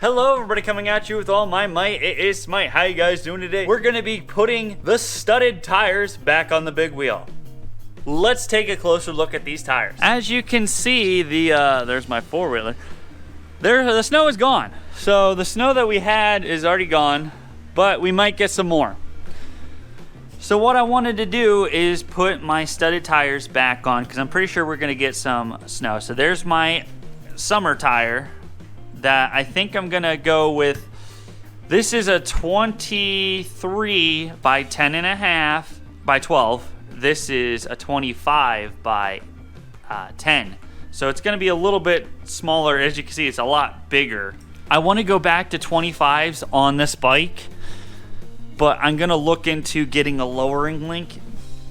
Hello everybody, coming at you with all my might. It is Smite. How you guys doing today? We're gonna be putting the studded tires back on the big wheel. Let's take a closer look at these tires. As you can see, there's my four-wheeler. The snow is gone. So the snow that we had is already gone, but we might get some more. So what I wanted to do is put my studded tires back on because I'm pretty sure we're gonna get some snow. So there's my summer tire that I think I'm gonna go with. This is a 23 by 10.5 by 12. This is a 25 by 10. So it's gonna be a little bit smaller. As you can see, it's a lot bigger. I wanna go back to 25s on this bike, but I'm gonna look into getting a lowering link.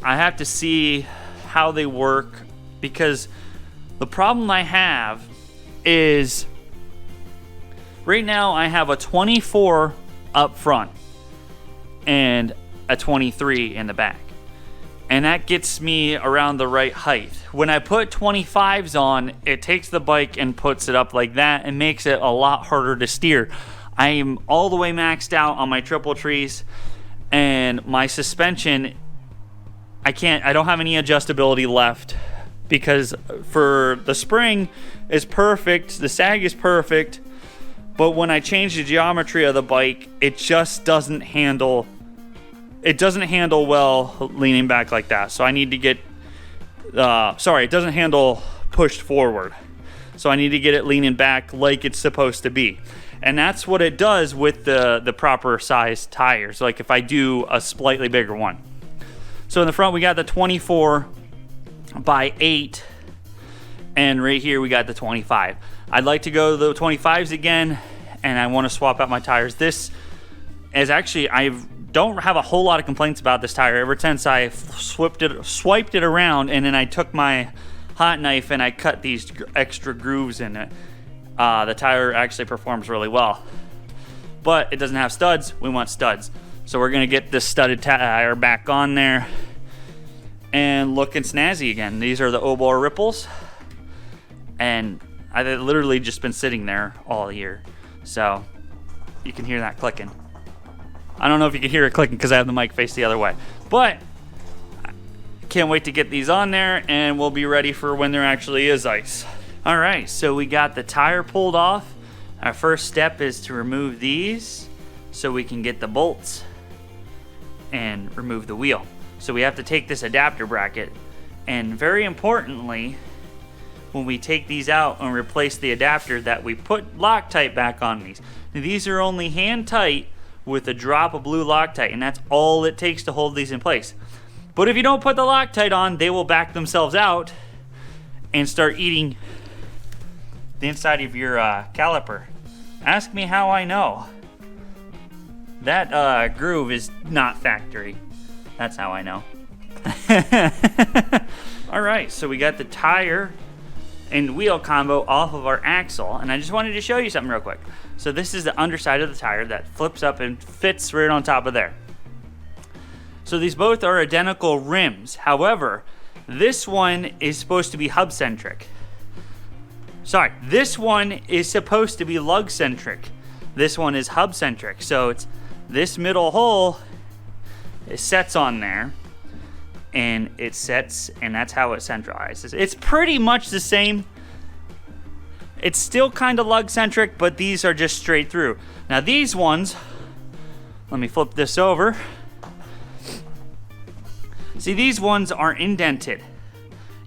I have to see how they work because the problem I have is right now I have a 24 up front and a 23 in the back. And that gets me around the right height. When I put 25s on, it takes the bike and puts it up like that and makes it a lot harder to steer. I am all the way maxed out on my triple trees, and my suspension, I don't have any adjustability left because for the spring is perfect, the sag is perfect, but when I change the geometry of the bike, it just doesn't handle well leaning back like that. So I need to get, it doesn't handle pushed forward. So I need to get it leaning back like it's supposed to be. And that's what it does with the proper size tires, like if I do a slightly bigger one. So in the front we got the 24 by 8, and right here we got the 25. I'd like to go the 25s again, and I want to swap out my tires. This is actually, I don't have a whole lot of complaints about this tire ever since I swiped it around, and then I took my hot knife and I cut these extra grooves in it. The tire actually performs really well, but it doesn't have studs. We want studs. So we're gonna get this studded tire back on there and looking snazzy again. These are the Obor Ripples, and I've literally just been sitting there all year. So you can hear that clicking. I don't know if you can hear it clicking because I have the mic faced the other way, but I can't wait to get these on there and we'll be ready for when there actually is ice. All right, so we got the tire pulled off. Our first step is to remove these so we can get the bolts and remove the wheel. So we have to take this adapter bracket, and very importantly, when we take these out and replace the adapter, that we put Loctite back on these. Now, these are only hand tight with a drop of blue Loctite, and that's all it takes to hold these in place. But if you don't put the Loctite on, they will back themselves out and start eating the inside of your caliper. Ask me how I know. That groove is not factory. That's how I know. All right, so we got the tire and wheel combo off of our axle, and I just wanted to show you something real quick. So this is the underside of the tire that flips up and fits right on top of there. So these both are identical rims. However, this one is supposed to be hub centric. Sorry, this one is supposed to be lug centric. This one is hub centric. So it's this middle hole, it sets on there, and it sets, and that's how it centralizes. It's pretty much the same. It's still kind of lug centric, but these are just straight through. Now these ones, let me flip this over. See, these ones are indented.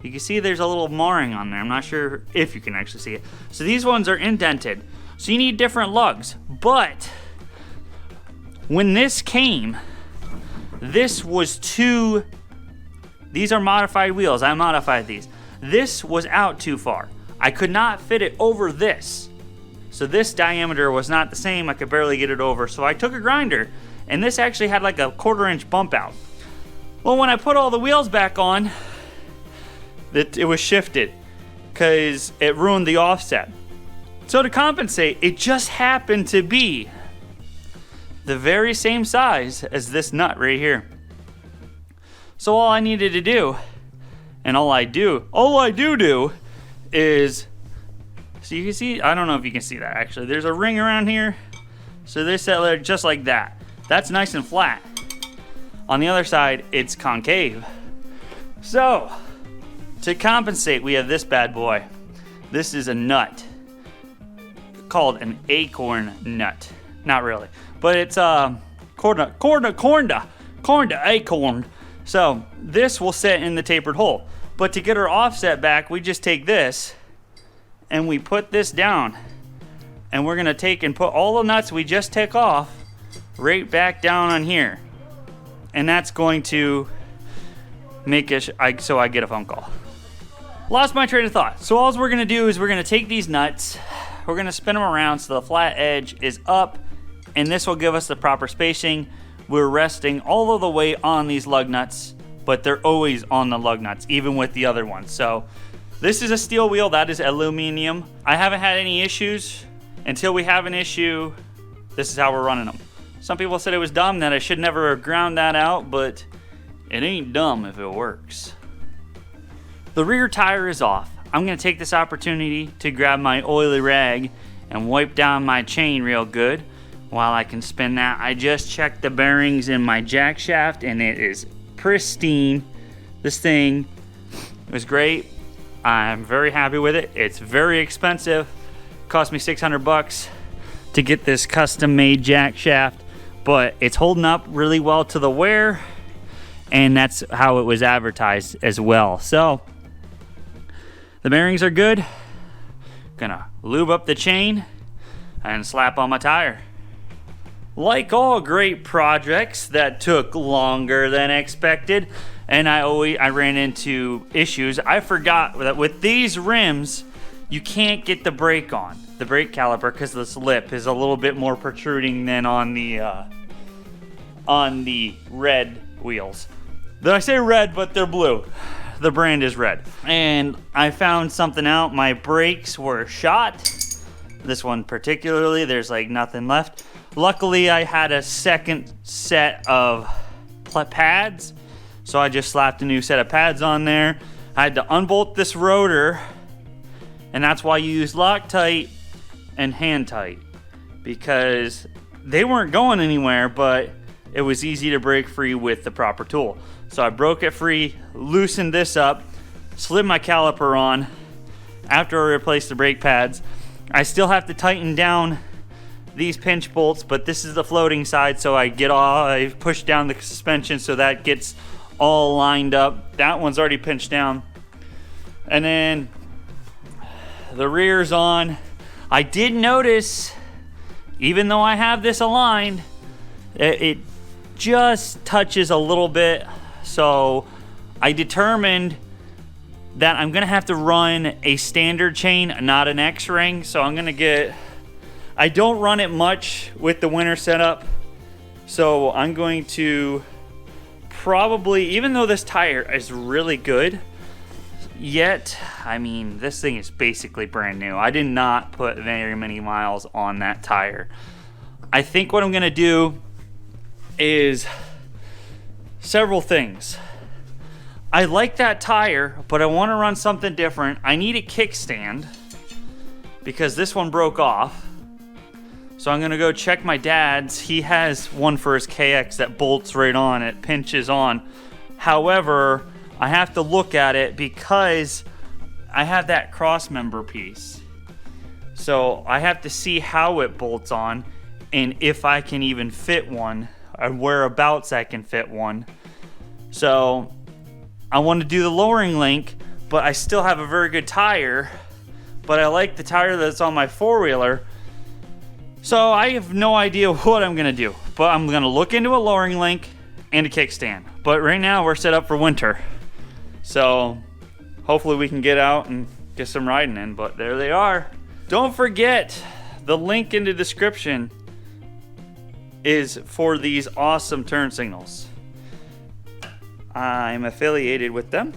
You can see there's a little marring on there. I'm not sure if you can actually see it. So these ones are indented. So you need different lugs. But when this came, this was these are modified wheels. I modified these. This was out too far. I could not fit it over this. So this diameter was not the same. I could barely get it over. So I took a grinder, and this actually had like a 1/4 inch bump out. Well, when I put all the wheels back on, it was shifted because it ruined the offset. So to compensate, it just happened to be the very same size as this nut right here. So all I needed to do, and all I do is So you can see, I don't know if you can see that actually. There's a ring around here. So they set there just like that. That's nice and flat. On the other side, it's concave. So, to compensate, we have this bad boy. This is a nut called an acorn nut. Not really, but it's corn acorn. So this will sit in the tapered hole. But to get our offset back, we just take this and we put this down. And we're gonna take and put all the nuts we just took off right back down on here. And that's going to make it so I get a phone call. Lost my train of thought. So all we're gonna do is we're gonna take these nuts, we're gonna spin them around so the flat edge is up, and this will give us the proper spacing. We're resting all of the weight on these lug nuts, but they're always on the lug nuts, even with the other ones. So this is a steel wheel, that is aluminum. I haven't had any issues. Until we have an issue, this is how we're running them. Some people said it was dumb that I should never have ground that out, but it ain't dumb if it works. The rear tire is off. I'm gonna take this opportunity to grab my oily rag and wipe down my chain real good while I can spin that. I just checked the bearings in my jack shaft and it is pristine. This thing was great. I'm very happy with it. It's very expensive. Cost me $600 to get this custom made jack shaft, but it's holding up really well to the wear, and that's how it was advertised as well. So the bearings are good. Gonna lube up the chain and slap on my tire. Like all great projects that took longer than expected, and I ran into issues. I forgot that with these rims, you can't get the brake on, the brake caliper, because this lip is a little bit more protruding than on the red wheels. Did I say red? But they're blue. The brand is red. And I found something out. My brakes were shot. This one particularly, there's like nothing left. Luckily, I had a second set of pads, so I just slapped a new set of pads on there. I had to unbolt this rotor, and that's why you use Loctite and hand tight, because they weren't going anywhere, but it was easy to break free with the proper tool. So I broke it free, loosened this up, slid my caliper on after I replaced the brake pads. I still have to tighten down these pinch bolts, but this is the floating side, so I push down the suspension so that gets all lined up. That one's already pinched down. And then the rear's on. I did notice, even though I have this aligned, it just touches a little bit. So I determined that I'm gonna have to run a standard chain, not an X-ring. So I don't run it much with the winter setup. So I'm going to probably, even though this tire is really good, yet, I mean, this thing is basically brand new. I did not put very many miles on that tire. I think what I'm gonna do is several things. I like that tire, but I want to run something different. I need a kickstand because this one broke off. So I'm gonna go check my dad's. He has one for his KX that bolts right on, it pinches on. However, I have to look at it because I have that cross member piece. So I have to see how it bolts on and if I can even fit one, or whereabouts I can fit one. So I want to do the lowering link, but I still have a very good tire, but I like the tire that's on my four-wheeler. So I have no idea what I'm gonna do, but I'm gonna look into a lowering link and a kickstand. But right now we're set up for winter. So hopefully we can get out and get some riding in, but there they are. Don't forget, the link in the description is for these awesome turn signals. I'm affiliated with them,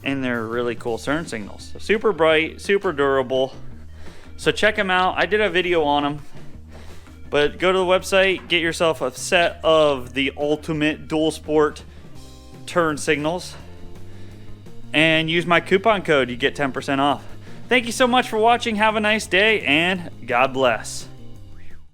and they're really cool turn signals. Super bright, super durable. So check them out. I did a video on them. But go to the website, get yourself a set of the ultimate dual sport turn signals, and use my coupon code. You get 10% off. Thank you so much for watching. Have a nice day, and God bless.